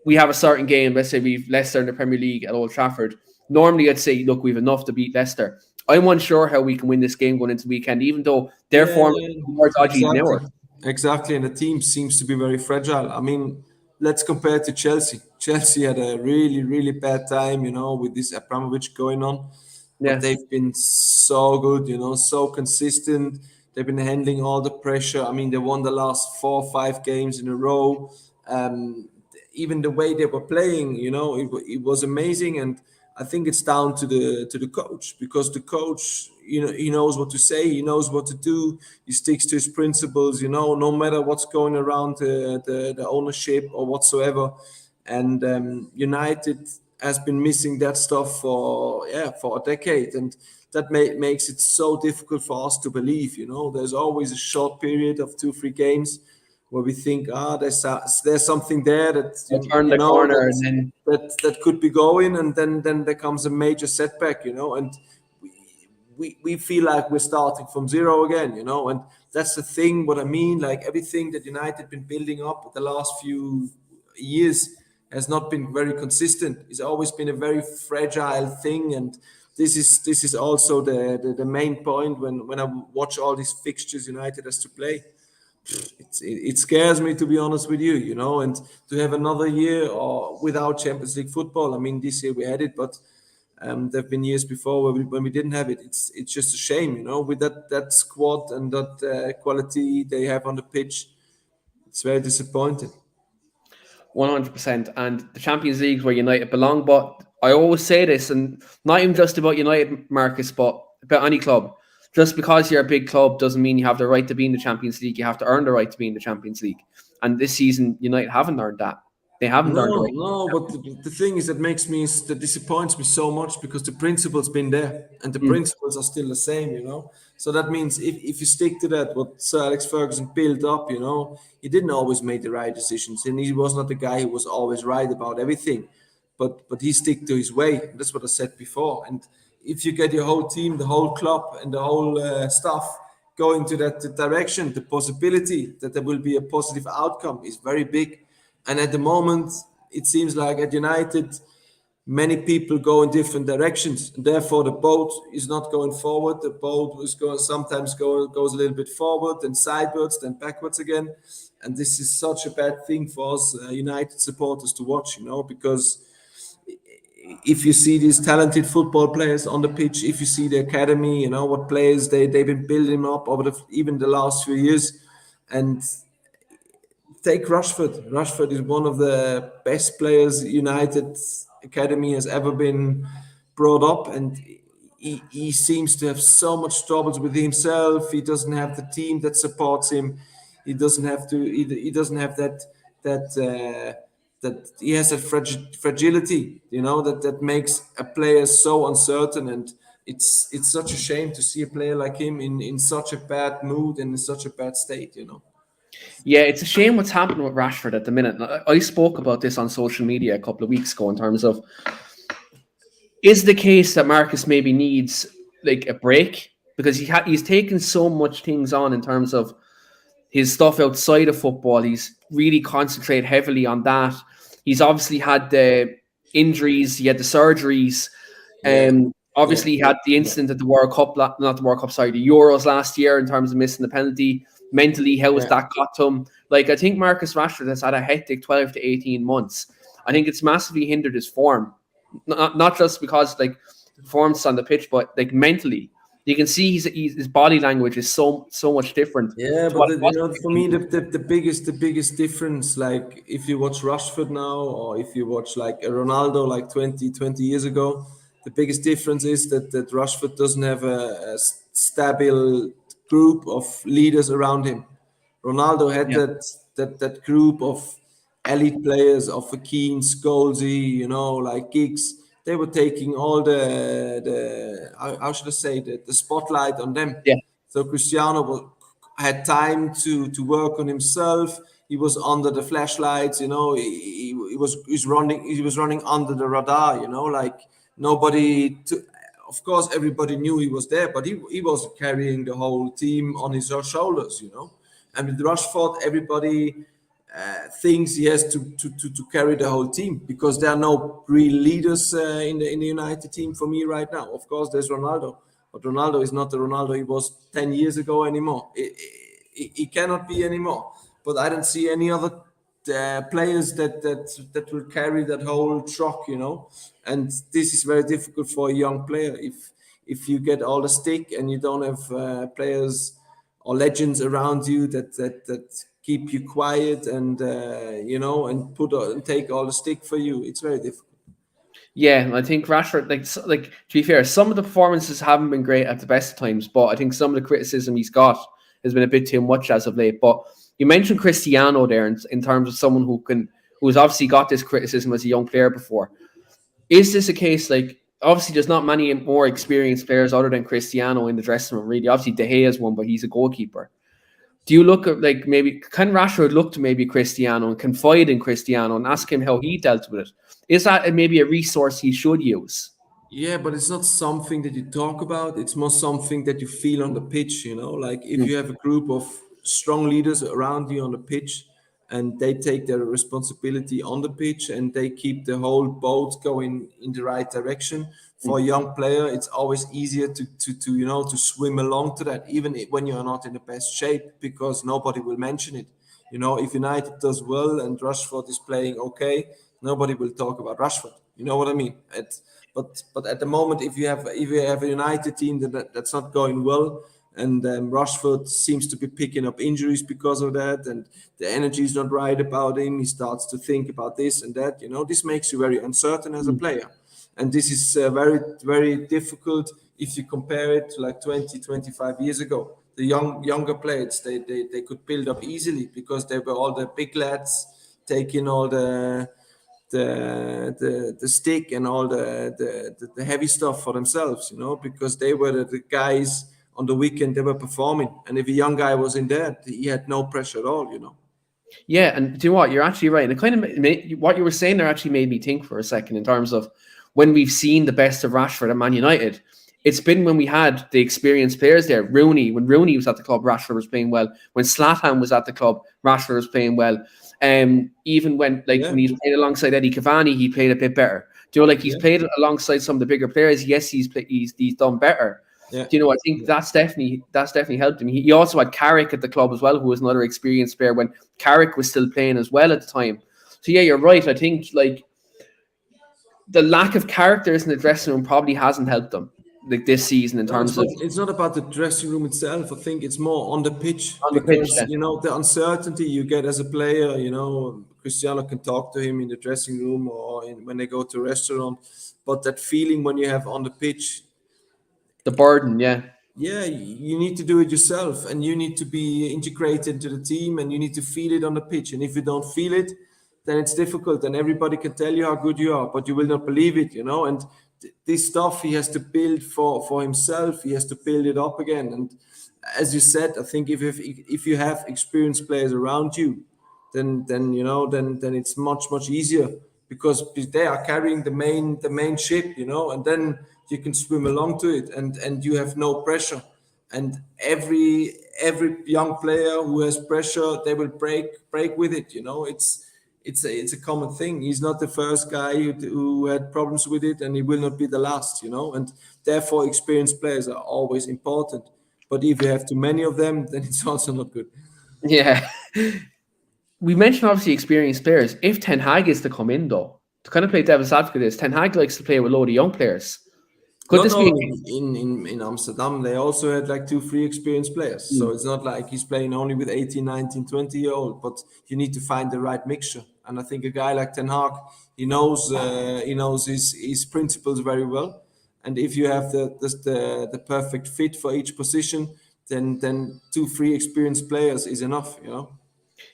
We have a certain game. Let's say we've Leicester in the Premier League at Old Trafford. Normally, I'd say, look, we've enough to beat Leicester. I'm unsure how we can win this game going into the weekend, even though their yeah, form is more dodgy than exactly. ours. Exactly, and the team seems to be very fragile. I mean, let's compare it to Chelsea. Chelsea had a really, really bad time, with this Abramovich going on, but Yeah. they've been so good, so consistent. They've been handling all the pressure. I mean, they won the last 4 or 5 games in a row. Even the way they were playing, it was amazing. And I think it's down to the coach, because the coach, he knows what to say, he knows what to do, he sticks to his principles, no matter what's going around the ownership or whatsoever. And United has been missing that stuff for a decade, and that makes it so difficult for us to believe. There's always a short period of 2 3 games where we think, there's something there that I turn the corner and then that could be going, and then there comes a major setback, and we feel like we're starting from zero again, and that's the thing. What I mean, like everything that United been building up the last few years has not been very consistent. It's always been a very fragile thing, and this is also the main point when I watch all these fixtures United has to play. It scares me, to be honest with you, and to have another year or without Champions League football. I mean, this year we had it, but there've been years before when we didn't have it. It's just a shame, with that squad and that quality they have on the pitch. It's very disappointing. 100%. And the Champions League is where United belong, but I always say this, and not even just about United, Marcus, but about any club. Just because you're a big club doesn't mean you have the right to be in the Champions League. You have to earn the right to be in the Champions League. And this season, United haven't earned that. They haven't earned the No, right. no, but the thing is that disappoints me so much because the principle's been there and the Mm. principles are still the same, you know. So that means if you stick to that, what Sir Alex Ferguson built up, you know, he didn't always make the right decisions, and he was not the guy who was always right about everything, but he stick to his way. That's what I said before. And if you get your whole team, the whole club, and the whole staff going to that direction, the possibility that there will be a positive outcome is very big. And at the moment, it seems like at United, many people go in different directions. And therefore, the boat is not going forward. The boat is going sometimes goes a little bit forward, then sideways, then backwards again. And this is such a bad thing for us United supporters to watch, you know, because if you see these talented football players on the pitch, if you see the academy, you know what players they've been building up over even the last few years, and take Rashford. Rashford is one of the best players United academy has ever been brought up, and he seems to have so much troubles with himself. He doesn't have the team that supports him. He doesn't have to. He doesn't have that. That he has a fragility, you know, that makes a player so uncertain, and it's such a shame to see a player like him in such a bad mood and in such a bad state, you know. Yeah, it's a shame what's happening with Rashford at the minute. I spoke about this on social media a couple of weeks ago in terms of, is the case that Marcus maybe needs like a break because he's taken so much things on in terms of his stuff outside of football. He's really concentrated heavily on that. He's obviously had the injuries, he had the surgeries. Yeah, yeah, Obviously, he had the yeah, incident at the World Cup, not the World Cup, sorry, the Euros last year in terms of missing the penalty. Mentally, how has yeah. that got to him? Like, I think Marcus Rashford has had a hectic 12 to 18 months. I think it's massively hindered his form. Not just because, like, performance on the pitch, but, like, mentally. You can see his body language is so much different Yeah, to but what it you was. know, for me, the biggest difference, like if you watch Rashford now, or if you watch like a Ronaldo, like 20 years ago, the biggest difference is that Rashford doesn't have a stable group of leaders around him. Ronaldo had Yeah, that group of elite players of Keane, Scholesy, you know, like Giggs. They were taking all the how should I say the spotlight on them. yeah, So Cristiano had time to work on himself. He was under the flashlights, you know. He was running under the radar, you know, like nobody. Of course, everybody knew he was there, but he was carrying the whole team on his shoulders, you know. And with Rashford, everybody thinks he has to carry the whole team because there are no real leaders in the United team for me right now. Of course, there's Ronaldo, but Ronaldo is not the Ronaldo he was 10 years ago anymore. He cannot be anymore. But I don't see any other players that will carry that whole truck, you know. And this is very difficult for a young player if you get all the stick and you don't have players or legends around you that keep you quiet and you know and and take all the stick for you. It's very difficult. yeah. I think Rashford, like to be fair, some of the performances haven't been great at the best of times, but I think some of the criticism he's got has been a bit too much as of late. But you mentioned Cristiano there in terms of someone who's obviously got this criticism as a young player before. Is this a case like obviously there's not many more experienced players other than Cristiano in the dressing room, really? Obviously De Gea is one, but he's a goalkeeper. Do you look at like maybe can Rashford look to maybe Cristiano and confide in Cristiano and ask him how he dealt with it? Is that maybe a resource he should use? Yeah, but it's not something that you talk about. It's more something that you feel on the pitch, you know. Like if Mm, you have a group of strong leaders around you on the pitch and they take their responsibility on the pitch and they keep the whole boat going in the right direction. For mm, a young player, it's always easier to you know to swim along to that, even when you are not in the best shape, because nobody will mention it. You know, if United does well and Rashford is playing okay, nobody will talk about Rashford. You know what I mean? But at the moment, if you have a United team that's not going well, and Rashford seems to be picking up injuries because of that, and the energy is not right about him, he starts to think about this and that. You know, this makes you very uncertain as a mm. player. And this is very, very difficult if you compare it to like 20, 25 years ago. The younger players, they could build up easily because they were all the big lads taking all the stick and all the heavy stuff for themselves, because they were the guys on the weekend, they were performing. And if a young guy was in there, he had no pressure at all. Yeah, and do you know what? You're actually right. And it kind of what you were saying there actually made me think for a second in terms of when we've seen the best of Rashford and Man United. It's been when we had the experienced players there. When Rooney was at the club, Rashford was playing well. When Zlatan was at the club, Rashford was playing well. Even when when he's played alongside Eddie Cavani, he played a bit better. Do you know, he's played alongside some of the bigger players. Yes, he's done better. Yeah. Do you know? I think that's definitely helped him. He also had Carrick at the club as well, who was another experienced player when Carrick was still playing as well at the time. So yeah, you're right. I think the lack of characters in the dressing room probably hasn't helped them this season in terms of. It's not about the dressing room itself. I think it's more on the pitch pitch, the uncertainty you get as a player. Cristiano can talk to him in the dressing room or when they go to a restaurant, but that feeling when you have on the pitch, the burden, yeah, you need to do it yourself, and you need to be integrated into the team, and you need to feel it on the pitch. And if you don't feel it, then it's difficult, and everybody can tell you how good you are, but you will not believe it, and this stuff he has to build for himself. He has to build it up again. And as you said, I think if you have experienced players around you, then it's much easier, because they are carrying the main ship, and then you can swim along to it, and you have no pressure. And every young player who has pressure, they will break with it. It's a common thing. He's not the first guy who had problems with it, and he will not be the last. And therefore, experienced players are always important. But if you have too many of them, then it's also not good. Yeah. We mentioned obviously experienced players. If Ten Hag is to come in, though, to kind of play devil's advocate, is Ten Hag likes to play with a load of young players. Could this be in Amsterdam? They also had like 2-3 experienced players. So it's not like he's playing only with 18, 19, 20-year-old. But you need to find the right mixture. And I think a guy like Ten Hag, he knows his principles very well. And if you have the perfect fit for each position, then 2-3 experienced players is enough.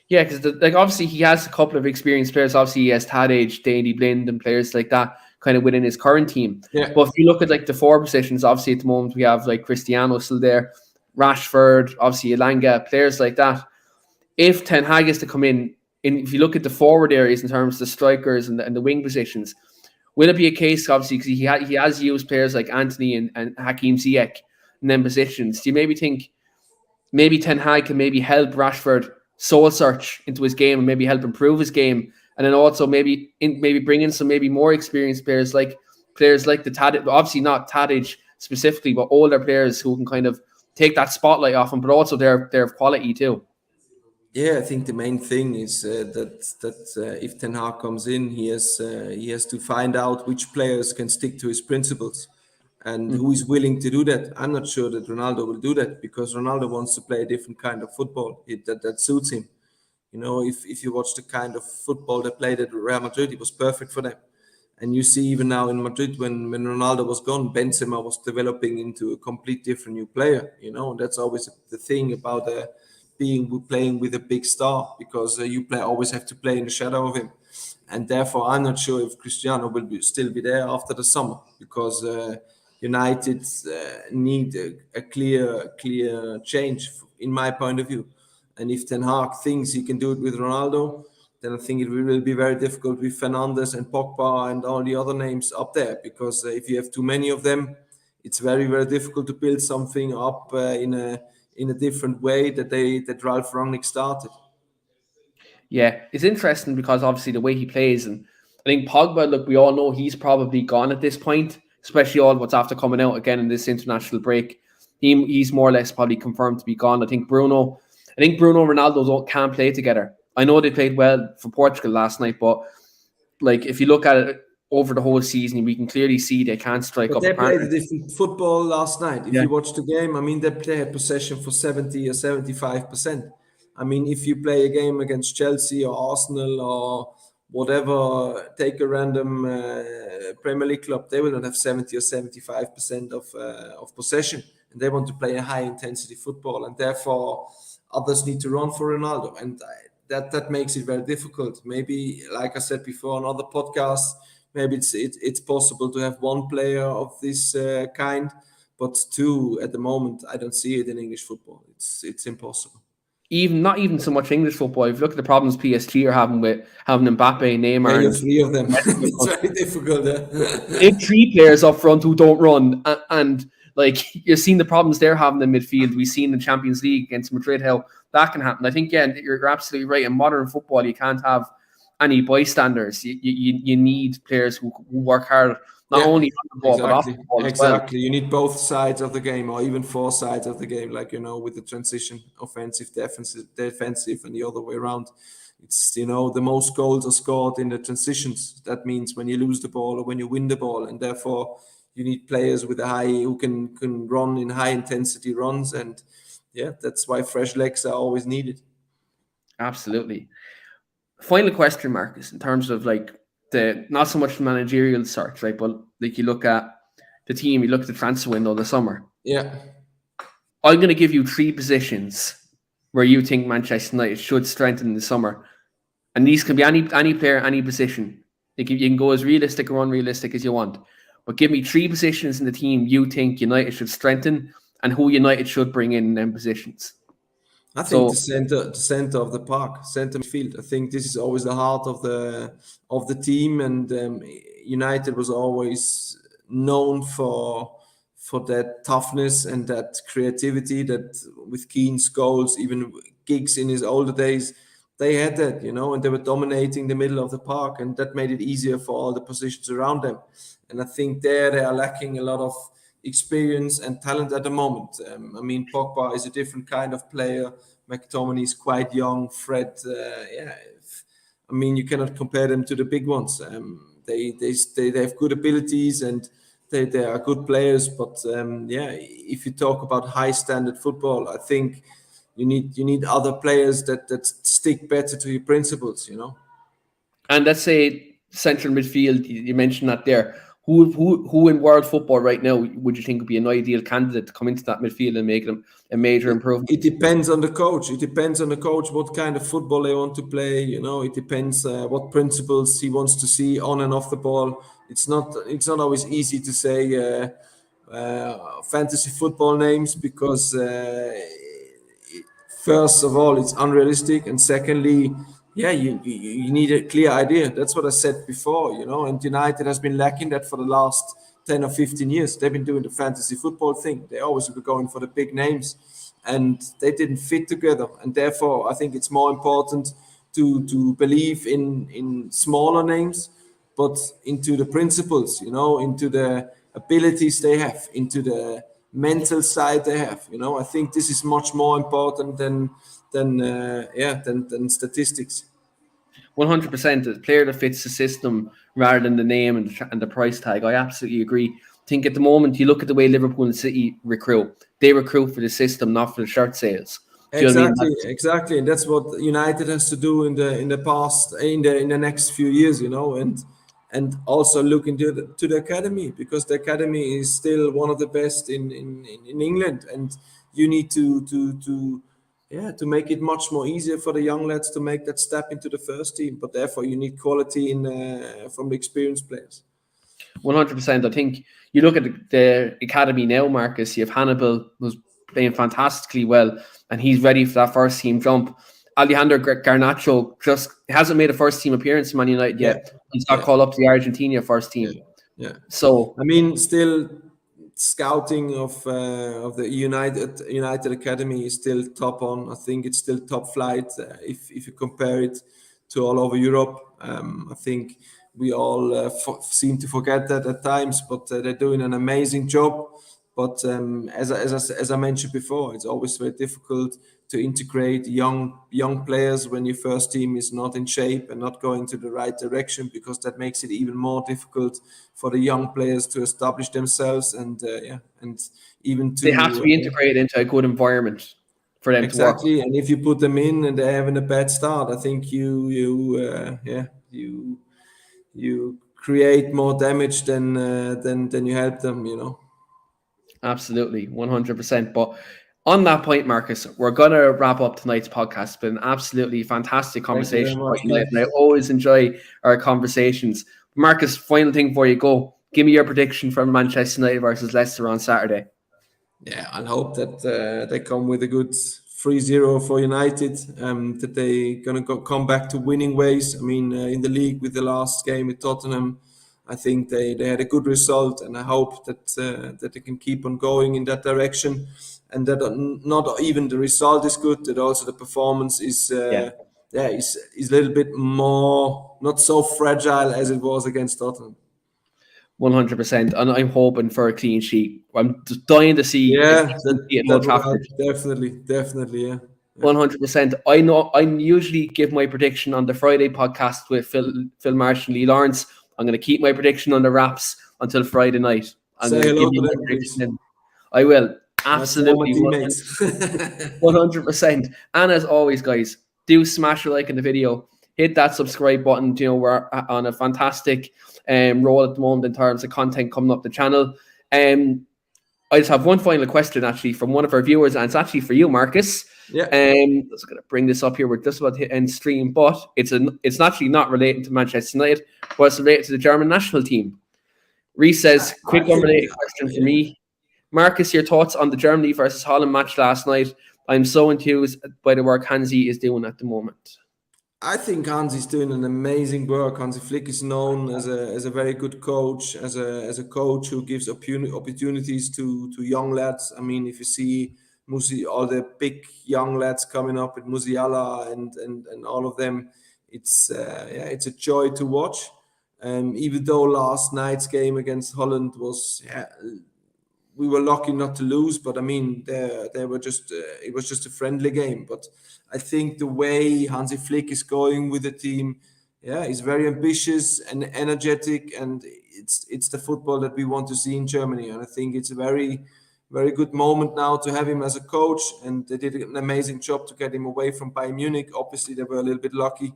Yeah, because obviously he has a couple of experienced players. Obviously he has Tadic, Danny Blind, and players like that kind of within his current team. Yeah. But if you look at the four positions, obviously at the moment we have Cristiano still there, Rashford, obviously Elanga, players like that. If Ten Hag is to come in, if you look at the forward areas in terms of the strikers and the wing positions, will it be a case, obviously, because he has used players like Anthony and Hakim Ziyech in them positions? Do you maybe think maybe Ten Hag can maybe help Rashford soul search into his game and maybe help improve his game, and then also maybe bring in some maybe more experienced players like the Tadic, obviously not Tadic specifically, but older players who can kind of take that spotlight off him, but also they're of quality too. Yeah, I think the main thing is that if Ten Hag comes in, he has to find out which players can stick to his principles and who is willing to do that. I'm not sure that Ronaldo will do that, because Ronaldo wants to play a different kind of football that suits him. If you watch the kind of football they played at Real Madrid, it was perfect for them. And you see even now in Madrid, when Ronaldo was gone, Benzema was developing into a complete different new player. That's always the thing about playing with a big star, because you always have to play in the shadow of him. And therefore, I'm not sure if Cristiano will still be there after the summer, because United need a clear change, in my point of view. And if Ten Hag thinks he can do it with Ronaldo, then I think it will be very difficult with Fernandes and Pogba and all the other names up there, because if you have too many of them, it's very, very difficult to build something up in a different way that Ralph Rangnick started. Yeah, it's interesting because obviously the way he plays, and I think Pogba, look, we all know he's probably gone at this point, especially all what's after coming out again in this international break. He's more or less probably confirmed to be gone. I think Bruno and Ronaldo can't play together. I know they played well for Portugal last night, but if you look at it over the whole season, we can clearly see they can't strike up. They played a different football last night. If you watch the game, I mean, they had possession for 70 or 75%. I mean, if you play a game against Chelsea or Arsenal whatever, take a random Premier League club, they will not have 70 or 75% of possession, and they want to play a high intensity football, and therefore others need to run for Ronaldo, and that makes it very difficult. Maybe, like I said before on other podcasts, maybe it's possible to have one player of this kind, but two at the moment, I don't see it in English football. It's impossible. Even not even so much English football. If you look at the problems PSG are having with having Mbappe, Yeah, Neymar, you and have three of them. Messi up It's front. very difficult. They have three players up front who don't run, and like you're seeing the problems they're having in midfield. We've seen in Champions League against Madrid how that can happen. I think you're absolutely right. In modern football, you can't have any bystanders. You need players who work hard, not Yeah, only on the ball but off exactly, the ball as well. exactly. You need both sides of the game, or even four sides of the game, like with the transition, offensive, defensive, and the other way around. It's the most goals are scored in the transitions. That means when you lose the ball or when you win the ball, and therefore you need players with a high who can run in high intensity runs, and yeah, that's why fresh legs are always needed. Absolutely. Final question, Marcus, in terms of like the not so much managerial search, right? But like you look at the team, you look at the transfer window this summer. Yeah. I'm going to give you three positions where you think Manchester United should strengthen in the summer, and these can be any player, any position. Like you can go as realistic or unrealistic as you want, but give me three positions in the team you think United should strengthen and who United should bring in them positions. I think So the center of the park, center midfield. I think this is always the heart of the team, and United was always known for that toughness and that creativity. That with Keane's goals, even Giggs in his older days, they had that, and they were dominating the middle of the park, and that made it easier for all the positions around them. And I think they are lacking a lot of experience and talent at the moment. I mean, Pogba is a different kind of player. McTominay is quite young. Fred, I mean, you cannot compare them to the big ones. They have good abilities and they are good players. But if you talk about high standard football, I think you need other players that stick better to your principles. and let's say central midfield, you mentioned that there. Who in world football right now would you think would be an ideal candidate to come into that midfield and make them a major improvement? It depends on the coach. It depends on the coach what kind of football they want to play. It depends what principles he wants to see on and off the ball. It's not always easy to say fantasy football names because first of all it's unrealistic, and secondly, yeah, you need a clear idea. That's what I said before. And United has been lacking that for the last 10 or 15 years. They've been doing the fantasy football thing. They always were going for the big names, and they didn't fit together. And therefore, I think it's more important to believe in smaller names, but into the principles, into the abilities they have, into the mental side they have. I think this is much more important than statistics. 100%, a player that fits the system rather than the name and the price tag. I absolutely agree. I think at the moment, you look at the way Liverpool and City recruit. They recruit for the system, not for the shirt sales. Do you know what I mean? Exactly, and that's what United has to do in the past, in the next few years, and also look into the academy, because the academy is still one of the best in England, and you need to make it much more easier for the young lads to make that step into the first team. But therefore, you need quality from the experienced players. 100%. I think you look at the academy now, Marcus. You have Hannibal, who's playing fantastically well, and he's ready for that first team jump. Alejandro Garnacho just hasn't made a first team appearance in Man United yet. He's not called up to the Argentina first team. Yeah. So I mean, still scouting of the United Academy is still top on. I think it's still top flight if you compare it to all over Europe. I think we all seem to forget that at times, but they're doing an amazing job. But as I mentioned before, it's always very difficult to integrate young players when your first team is not in shape and not going to the right direction, because that makes it even more difficult for the young players to establish themselves and even to they have to be integrated into a good environment for them to work. exactly. And if you put them in and they're having a bad start, I think you you create more damage than you help them. Absolutely, 100%. But on that point, Marcus, we're going to wrap up tonight's podcast. It's been an absolutely fantastic Thank you very conversation much, about United, and I guys. always enjoy our conversations. Marcus, final thing before you go, give me your prediction for Manchester United versus Leicester on Saturday. Yeah, I hope that they come with a good 3-0 for United, that they going to come back to winning ways. I mean, in the league with the last game with Tottenham, I think they had a good result, and I hope that they can keep on going in that direction, and that not even the result is good, that also the performance is Yeah. is a little bit more not so fragile as it was against Tottenham. 100%, and I'm hoping for a clean sheet. I'm just dying to see a Yeah, decent sheet at that Old would help. Trafford. Definitely, yeah. 100%. I know I usually give my prediction on the Friday podcast with Phil Marsh and Lee Lawrence. I'm going to keep my prediction on the wraps until Friday night. I'm Say going to give hello you to my them, prediction please. then. I will. My former Absolutely. teammates. 100%. And as always, guys, do smash a like in the video. Hit that subscribe button. You know, we're on a fantastic roll at the moment in terms of content coming up the channel. I just have one final question actually from one of our viewers, and it's actually for you, Marcus. Yeah. I'm just going to bring this up here. We're just about to hit end stream, but it's actually not relating to Manchester United, but it's related to the German national team. Reese says, quick unrelated question for me. Marcus, your thoughts on the Germany versus Holland match last night? I'm so enthused by the work Hansi is doing at the moment. I think Hansi's doing an amazing work. Hansi Flick is known as a very good coach, as a coach who gives opportunities to young lads. I mean, if you see all the big young lads coming up with Musiala and all of them, it's a joy to watch. Even though last night's game against Holland was we were lucky not to lose, but I mean, they were just it was just a friendly game. But I think the way Hansi Flick is going with the team, he's very ambitious and energetic, and it's the football that we want to see in Germany. And I think it's a very, very good moment now to have him as a coach, and they did an amazing job to get him away from Bayern Munich. Obviously, they were a little bit lucky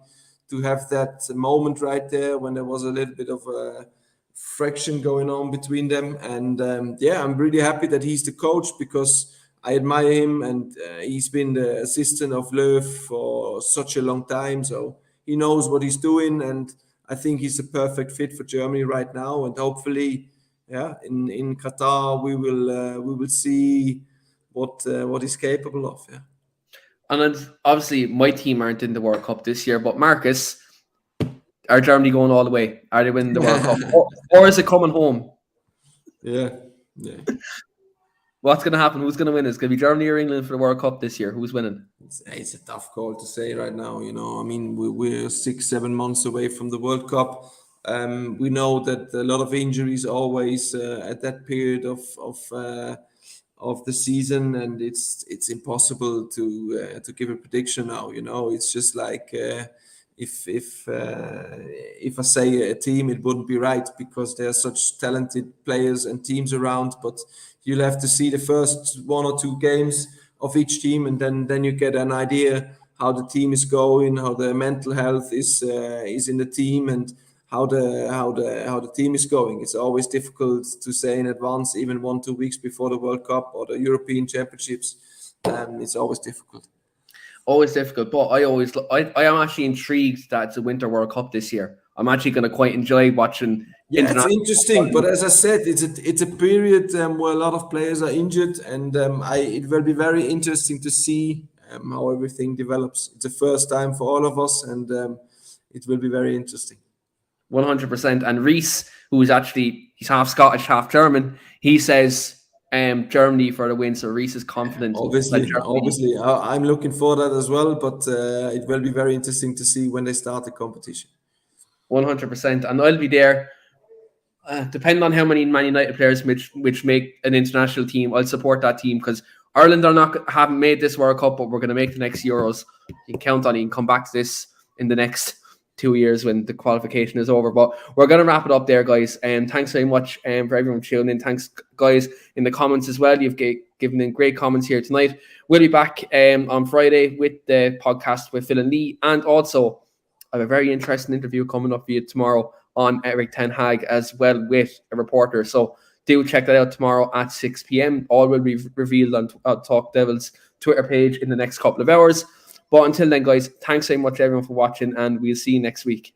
to have that moment right there when there was a little bit of a friction going on between them. And I'm really happy that he's the coach, because I admire him, and he's been the assistant of Löw for such a long time, so he knows what he's doing, and I think he's a perfect fit for Germany right now. And hopefully, in Qatar we will see what he's capable of. Yeah. And obviously, my team aren't in the World Cup this year, but Marcus, are Germany going all the way? Are they winning the World Cup? Or is it coming home? Yeah. What's going to happen? Who's going to win? Is it going to be Germany or England for the World Cup this year? Who's winning? It's a tough call to say right now. I mean, we're 6-7 months away from the World Cup. We know that a lot of injuries always at that period of the season, and it's impossible to give a prediction now. It's just like if I say a team, it wouldn't be right, because there are such talented players and teams around. But you'll have to see the first 1 or 2 games of each team, and then you get an idea how the team is going, how the mental health is in the team, and how the team is going. It's always difficult to say in advance, even 1-2 weeks before the World Cup or the European Championships. It's always difficult. Always difficult, but I am actually intrigued that it's a Winter World Cup this year. I'm actually going to quite enjoy watching. Yeah, it's interesting, but as I said, it's a period where a lot of players are injured, and it will be very interesting to see how everything develops. It's the first time for all of us, and it will be very interesting. 100%. And Reese, he's half Scottish, half German, he says Germany for the win. So Reese is confident. Obviously, I'm looking for that as well. But it will be very interesting to see when they start the competition. 100%, and I'll be there. Depending on how many Man United players which make an international team, I'll support that team, because Ireland haven't made this World Cup, but we're going to make the next Euros. You can count on it. You can come back to this in the next 2 years when the qualification is over. But we're going to wrap it up there, guys. Thanks very much for everyone tuning in. Thanks, guys, in the comments as well. You've given in great comments here tonight. We'll be back on Friday with the podcast with Phil and Lee, and also I have a very interesting interview coming up for you tomorrow on Eric Ten Hag as well with a reporter. So do check that out tomorrow at 6 p.m. All will be revealed on Talk Devils Twitter page in the next couple of hours. But until then, guys, thanks so much everyone for watching, and we'll see you next week.